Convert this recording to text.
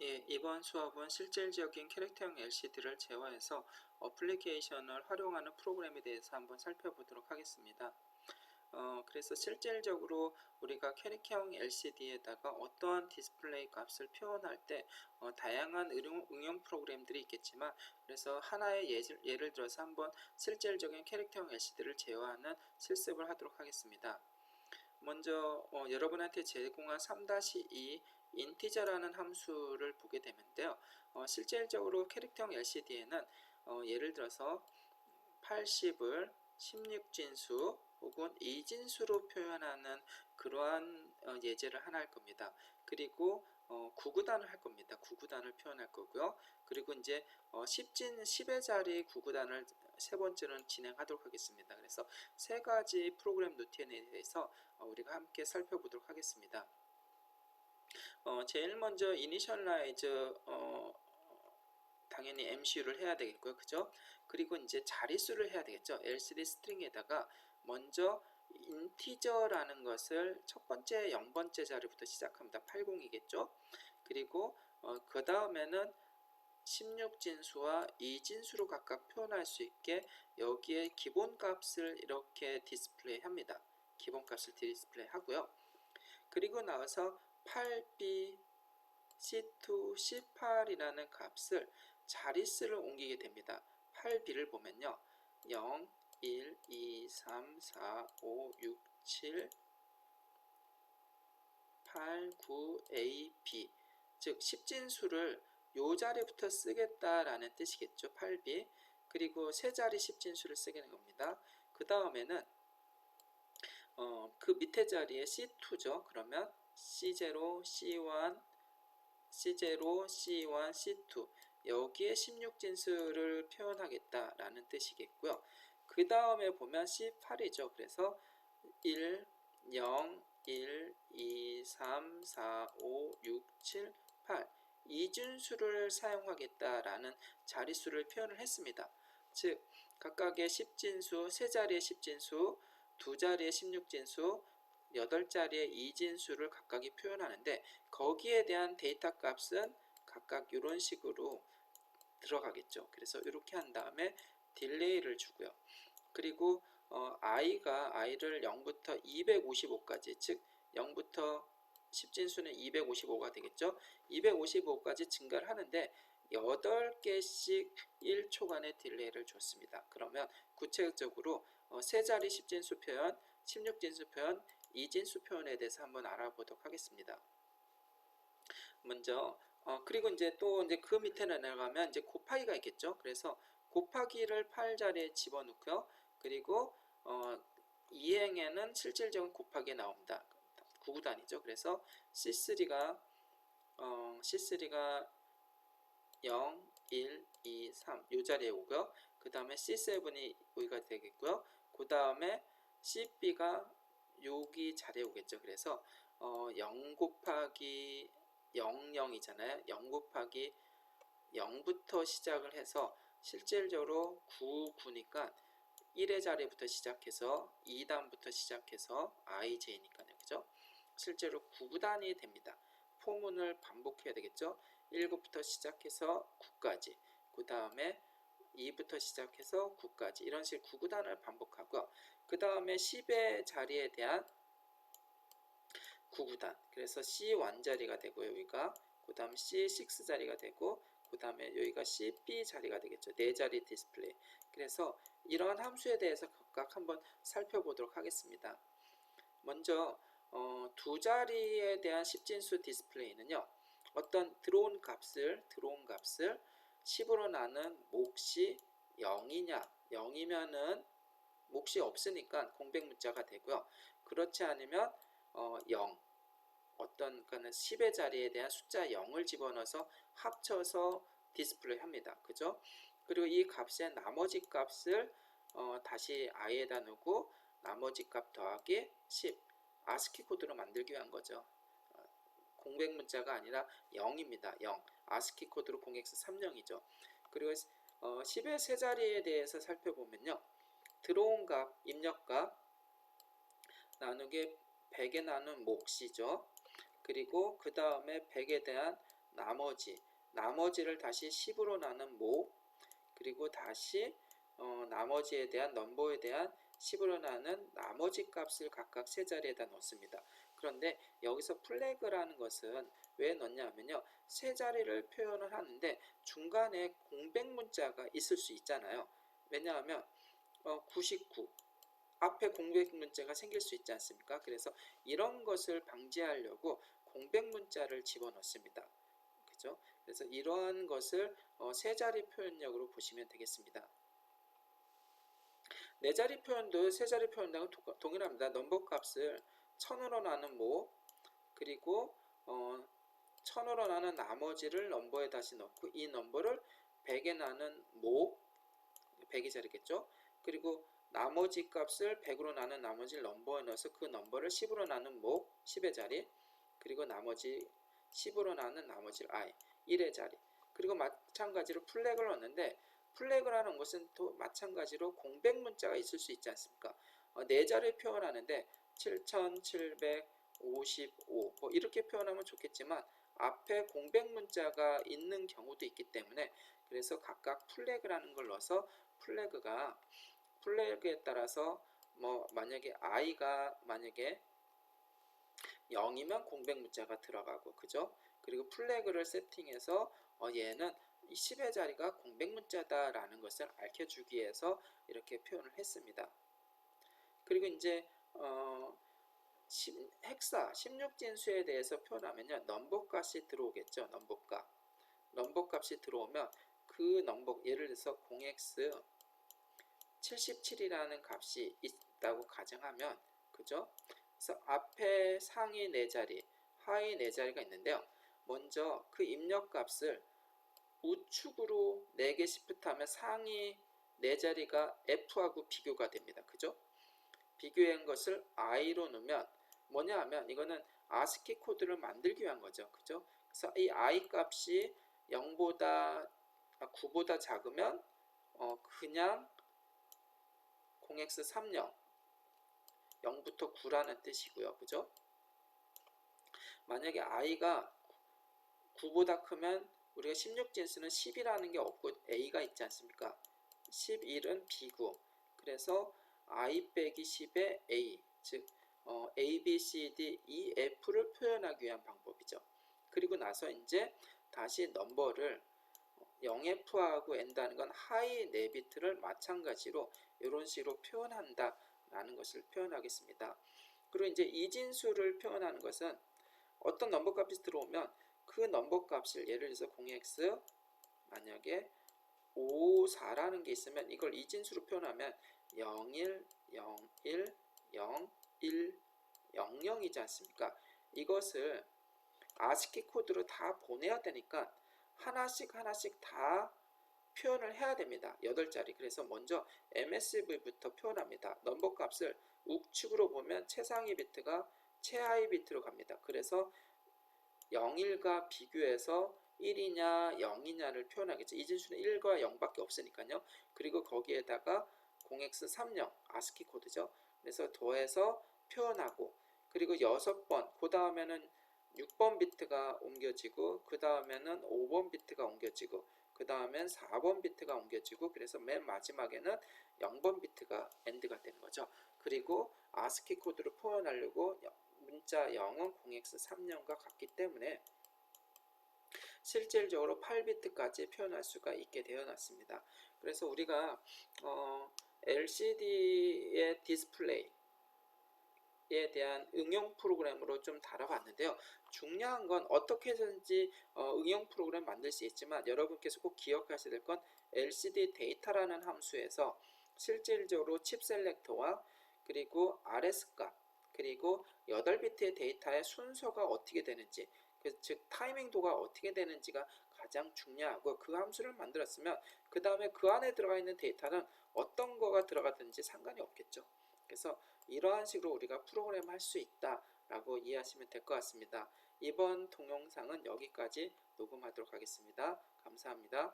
예, 이번 수업은 실질적인 캐릭터형 LCD를 제어해서 어플리케이션을 활용하는 프로그램에 대해서 한번 살펴보도록 하겠습니다. 그래서 실질적으로 우리가 캐릭터형 LCD에다가 어떠한 디스플레이 값을 표현할 때 다양한 응용 프로그램들이 있겠지만, 그래서 하나의 예를 들어서 한번 실질적인 캐릭터형 LCD를 제어하는 실습을 하도록 하겠습니다. 먼저 여러분한테 제공한 3-2 인티저라는 함수를 보게 되는데요. 실질적으로 캐릭터형 LCD에는 예를 들어서 80을 16진수 혹은 2진수로 표현하는 그러한 예제를 하나 할 겁니다. 그리고 9구단을 할 겁니다. 9구단을 표현할 거고요. 그리고 이제 10의 자리 9구단을 세 번째로는 진행하도록 하겠습니다. 그래서 세 가지 프로그램 루틴에 대해서 우리가 함께 살펴보도록 하겠습니다. 제일 먼저 이니셜라이즈 당연히 MCU를 해야 되겠고요. 그죠? 그리고 이제 자릿수를 해야 되겠죠. LCD 스트링에다가 먼저 인티저라는 것을 첫 번째 0번째 자리부터 시작합니다. 80이겠죠? 그리고 그 다음에는 16진수와 2진수로 각각 표현할 수 있게 여기에 기본값을 이렇게 디스플레이 합니다. 기본값을 디스플레이 하고요. 그리고 나와서 8B, C2, C8이라는 값을 자릿수를 옮기게 됩니다. 8B를 보면요. 0, 1, 2, 3, 4, 5, 6, 7, 8, 9, A, B. 즉 10진수를 요 자리부터 쓰겠다라는 뜻이겠죠. 8B. 그리고 세 자리 10진수를 쓰게 된 겁니다. 그 다음에는 그 밑에 자리에 C2죠. 그러면 C0, C1, C0, C1, C2 여기에 16진수를 표현하겠다라는 뜻이겠고요. 그 다음에 보면 C8이죠. 그래서 1, 0, 1, 2, 3, 4, 5, 6, 7, 8 이진수를 사용하겠다라는 자릿수를 표현을 했습니다. 즉 각각의 10진수, 세 자리의 10진수, 두 자리의 16진수, 8자리의 2진수를 각각이 표현하는데 거기에 대한 데이터 값은 각각 이런 식으로 들어가겠죠. 그래서 이렇게 한 다음에 딜레이를 주고요. 그리고 i를 0부터 255까지 즉 0부터 10진수는 255가 되겠죠. 255까지 증가를 하는데 8개씩 1초간의 딜레이를 줬습니다. 그러면 구체적으로 세 자리 10진수 표현, 16진수 표현, 2진수 표현에 대해서 한번 알아보도록 하겠습니다. 먼저 그리고 이제 또 이제 그 밑에 내려가면 이제 곱하기가 있겠죠. 그래서 곱하기를 8자리에 집어넣고요. 그리고 이행에는 실질적인 곱하기 나옵니다. 9구단이죠. 그래서 C3가 0, 1, 2, 3 이 자리에 오고요. 그 다음에 C7이 여기가 되겠고요. 그 다음에 CB가 여기 자리에 오겠죠. 그래서 0 곱하기 0, 0이잖아요. 0 곱하기 0부터 시작을 해서 실질적으로 9, 9니까 1의 자리부터 시작해서 2단부터 시작해서 ij니까요. 그죠? 실제로 9단이 됩니다. 포문을 반복해야 되겠죠? 1부터 시작해서 9까지, 그 다음에 2부터 시작해서 9까지 이런 식으로 9구단을 반복하고요. 그 다음에 10의 자리에 대한 9구단, 그래서 C1 자리가 되고 여기가 그 다음 C6 자리가 되고 그 다음에 여기가 CB 자리가 되겠죠. 4자리 디스플레이. 그래서 이러한 함수에 대해서 각각 한번 살펴보도록 하겠습니다. 먼저 두 자리에 대한 10진수 디스플레이는요. 어떤 들어온 값을 10으로 나눈 몫이 0이냐, 0이면은 몫이 없으니까 공백 문자가 되고요. 그렇지 않으면 0, 어떤 거는 10의 자리에 대한 숫자 0을 집어넣어서 합쳐서 디스플레이 합니다. 그죠? 그리고 이 값의 나머지 값을 다시 i에다 넣고 나머지 값 더하기 10 아스키 코드로 만들기 위한 거죠. 공백 문자가 아니라 0입니다. 0 아스키 코드로 0x30이죠. 그리고 10의 세 자리에 대해서 살펴보면요. 들어온 값, 입력값 나누기 100에 나눈 몫이죠. 그리고 그 다음에 100에 대한 나머지를 다시 10으로 나눈 모, 그리고 다시 나머지에 대한 넘버에 대한 10으로 나눈 나머지 값을 각각 세 자리에다 넣습니다. 그런데 여기서 플래그라는 것은 왜 넣냐면요, 세 자리를 표현을 하는데 중간에 공백 문자가 있을 수 있잖아요. 왜냐하면 99 앞에 공백 문자가 생길 수 있지 않습니까? 그래서 이런 것을 방지하려고 공백 문자를 집어넣습니다. 그죠? 그래서 이러한 것을 세 자리 표현력으로 보시면 되겠습니다. 네 자리 표현도 세 자리 표현하고 동일합니다. 넘버 값을 1000으로 나눈 모, 그리고 1000으로 나눈 나머지를 넘버에 다시 넣고 이 넘버를 100에 나눈 모, 100이 자리겠죠. 그리고 나머지 값을 100으로 나눈 나머지를 넘버에 넣어서 그 넘버를 10으로 나눈 모, 10의 자리, 그리고 나머지 10으로 나눈 나머지를 i, 1의 자리. 그리고 마찬가지로 플래그를 넣는데 플래그라는 것은 또 마찬가지로 공백 문자가 있을 수 있지 않습니까? 네 자리를 표현하는데 7755 뭐 이렇게 표현하면 좋겠지만 앞에 공백 문자가 있는 경우도 있기 때문에 그래서 각각 플래그라는 걸 넣어서 플래그에 따라서 뭐 만약에 i가 만약에 0이면 공백 문자가 들어가고, 그죠? 그리고 플래그를 세팅해서 얘는 10의 자리가 공백 문자다 라는 것을 알려주기 위해서 이렇게 표현을 했습니다. 그리고 이제 헥사 16진수에 대해서 표현하면요, 넘버 값이 들어오겠죠. 넘버 값이 들어오면 그 넘버, 예를 들어서 0x 77이라는 값이 있다고 가정하면, 그죠? 그래서 앞에 상위 4자리, 하위 4자리가 있는데요. 먼저 그 입력값을 우측으로 4개 시프트하면 상위 4자리가 F하고 비교가 됩니다. 그죠? 비교한 것을 I로 넣으면 뭐냐 하면 이거는 ASCII 코드를 만들기 위한 거죠. 그죠? 그래서 이 I 값이 9보다 작으면 그냥 0x30 0부터 9라는 뜻이고요. 그죠? 만약에 i가 9보다 크면 우리가 16진수는 10이라는 게 없고 a가 있지 않습니까? 11은 b9. 그래서 i 빼기 10의 a, 즉 a, b, c, d, e, f를 표현하기 위한 방법이죠. 그리고 나서 이제 다시 넘버를 0f하고 end하는 건 하위 4비트를 마찬가지로 이런 식으로 표현한다 라는 것을 표현하겠습니다. 그리고 이제 이진수를 표현하는 것은 어떤 넘버 값이 들어오면 그 넘버 값을 예를 들어서 0x 만약에 54라는 게 있으면 이걸 이진수로 표현하면 01, 01, 0, 1, 00이지 않습니까? 이것을 ASCII 코드로 다 보내야 되니까 하나씩 다 표현을 해야 됩니다. 8자리. 그래서 먼저 MSV부터 표현합니다. 넘버 값을 우측으로 보면 최상위 비트가 최하위 비트로 갑니다. 그래서 01과 비교해서 1이냐 0이냐를 표현하겠죠. 이 진수는 1과 0밖에 없으니까요. 그리고 거기에다가 0x30 ASCII 코드죠. 그래서 더해서 표현하고, 그리고 6번, 그 다음에는 6번 비트가 옮겨지고, 그 다음에는 5번 비트가 옮겨지고, 그 다음엔 4번 비트가 옮겨지고, 그래서 맨 마지막에는 0번 비트가 엔드가 되는 거죠. 그리고 ASCII 코드로 표현하려고 문자 0은 0x30과 같기 때문에 실질적으로 8비트까지 표현할 수가 있게 되어 놨습니다. 그래서 우리가 LCD의 디스플레이에 대한 응용 프로그램으로 좀 다뤄봤는데요. 중요한 건 어떻게 해서든지 응용 프로그램 만들 수 있지만 여러분께서 꼭 기억하셔야 될 건 LCD 데이터라는 함수에서 실질적으로 칩 셀렉터와 그리고 RS 값, 그리고 8비트의 데이터의 순서가 어떻게 되는지, 즉 타이밍도가 어떻게 되는지가 가장 중요하고, 그 함수를 만들었으면 그 다음에 그 안에 들어가 있는 데이터는 어떤 거가 들어가든지 상관이 없겠죠. 그래서 이러한 식으로 우리가 프로그램 할 수 있다 라고 이해하시면 될 것 같습니다. 이번 동영상은 여기까지 녹음하도록 하겠습니다. 감사합니다.